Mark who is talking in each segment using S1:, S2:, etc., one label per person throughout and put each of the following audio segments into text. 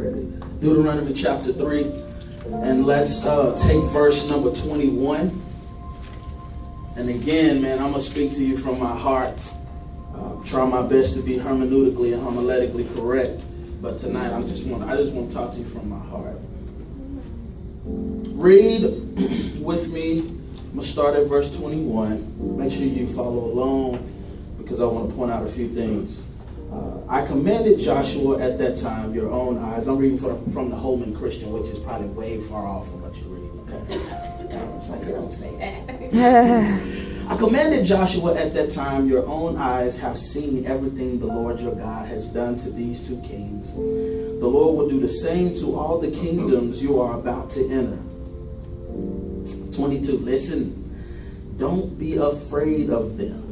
S1: already. Deuteronomy chapter 3. And let's take verse number 21. And again, man, I'm going to speak to you from my heart. Try my best to be hermeneutically and homiletically correct. But tonight, I just want to talk to you from my heart. Read with me. I'm going to start at verse 21. Make sure you follow along because I want to point out a few things. I commanded Joshua at that time, your own eyes. I'm reading from the Holman Christian, which is probably way far off from what you're reading, okay? You don't say that. I commanded Joshua at that time, your own eyes have seen everything the Lord your God has done to these two kings. The Lord will do the same to all the kingdoms you are about to enter. 22, listen, don't be afraid of them.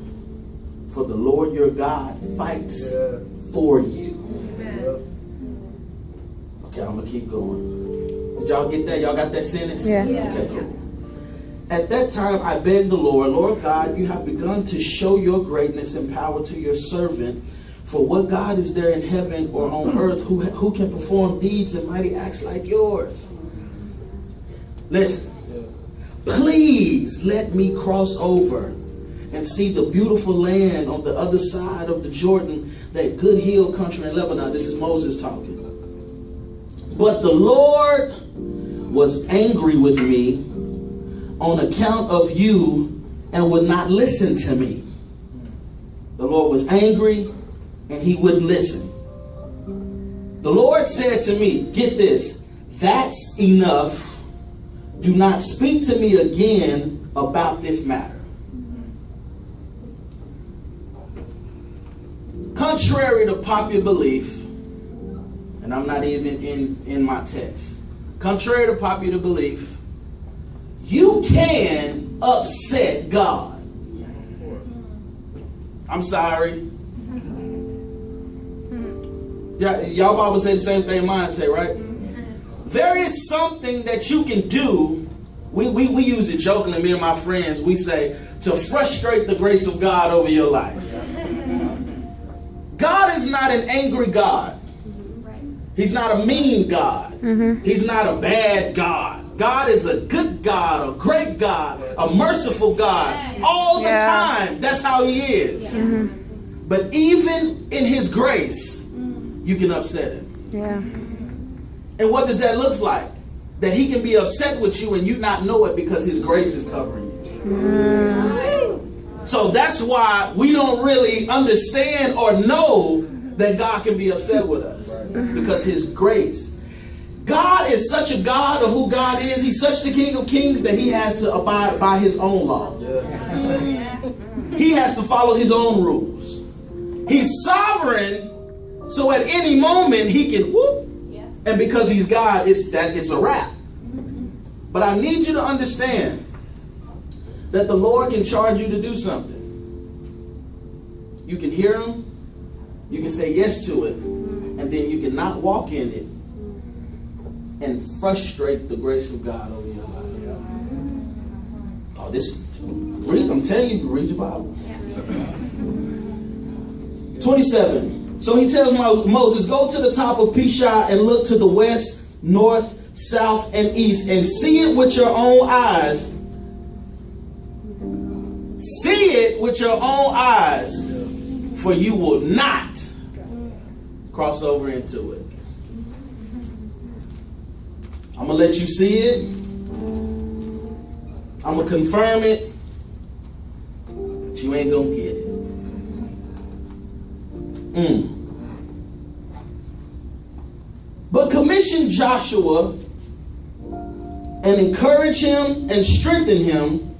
S1: For the Lord your God fights for you. Okay, I'm going to keep going. Did y'all get that? Y'all got that sentence?
S2: Yeah.
S1: Okay, cool. At that time, I begged the Lord, Lord God, you have begun to show your greatness and power to your servant. For what God is there in heaven or on earth who can perform deeds and mighty acts like yours? Listen, please let me cross over and see the beautiful land on the other side of the Jordan, that good hill country in Lebanon. This is Moses talking. But the Lord was angry with me on account of you and would not listen to me. The Lord was angry and he wouldn't listen. The Lord said to me, get this, that's enough. Do not speak to me again about this matter. Contrary to popular belief, and I'm not even in my text. Contrary to popular belief, you can upset God. I'm sorry. Yeah, y'all Bible say the same thing mine say, right? There is something that you can do. We use it jokingly, me and my friends. We say, to frustrate the grace of God over your life. God is not an angry God. He's not a mean God. He's not a bad God. God is a good God, a great God, a merciful God. All the time. That's how he is. But even in his grace, you can upset him.
S2: Yeah.
S1: And what does that look like? That he can be upset with you and you not know it because his grace is covering you. So that's why we don't really understand or know that God can be upset with us. Because his grace. God is such a God of who God is. He's such the King of Kings that he has to abide by his own law. He has to follow his own rules. He's sovereign, so at any moment he can whoop. And because he's God, it's a wrap. But I need you to understand that the Lord can charge you to do something. You can hear him, you can say yes to it, and then you can not walk in it and frustrate the grace of God over your life. Oh, I'm telling you, read your Bible. 27. So he tells Moses, go to the top of Pisgah and look to the west, north, south, and east, and see it with your own eyes. See it with your own eyes, for you will not cross over into it. I'm going to let you see it. I'm going to confirm it. But you ain't going to get it. But commission Joshua and encourage him and strengthen him,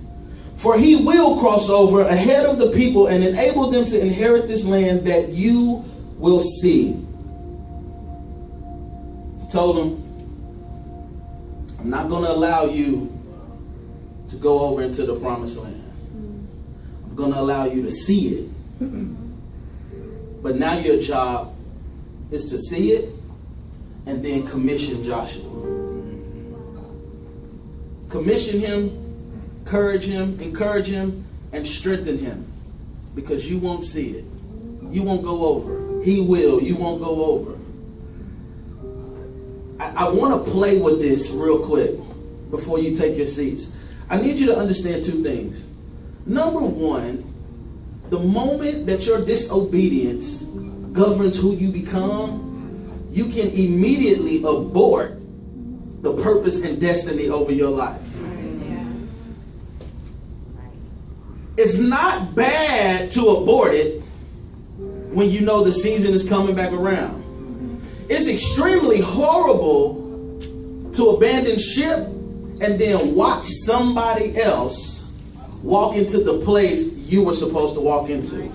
S1: for he will cross over ahead of the people and enable them to inherit this land that you will see. He told them, I'm not going to allow you to go over into the promised land. I'm going to allow you to see it. But now your job is to see it and then commission Joshua. Commission him, encourage him, and strengthen him. Because you won't see it. You won't go over. He will. You won't go over. I want to play with this real quick before you take your seats. I need you to understand two things. Number one, the moment that your disobedience governs who you become, you can immediately abort the purpose and destiny over your life. It's not bad to abort it when you know the season is coming back around. It's extremely horrible to abandon ship and then watch somebody else walk into the place you were supposed to walk into.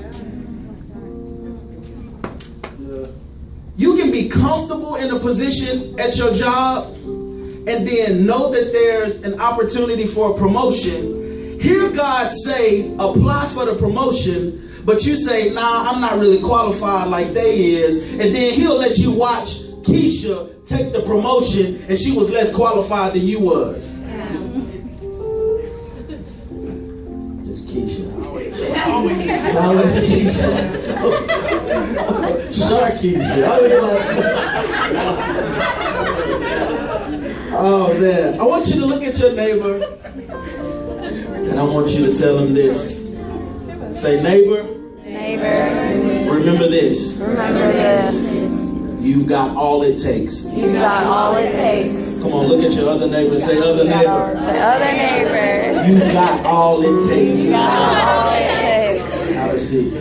S1: You can be comfortable in a position at your job and then know that there's an opportunity for a promotion. Hear God say, apply for the promotion, but you say, nah, I'm not really qualified like they is. And then he'll let you watch Keisha take the promotion and she was less qualified than you was. Just Keisha. Always Keisha. Sure, Keisha. Oh, man. I want you to look at your neighbor and I want you to tell him this. Say, neighbor. Neighbor. Remember this. Remember this. You've got all it takes. You've got all it takes. Come on, look at your other neighbor. Say, other neighbor. Say, other neighbor. You've got all it takes. You've got all it takes. Have a seat.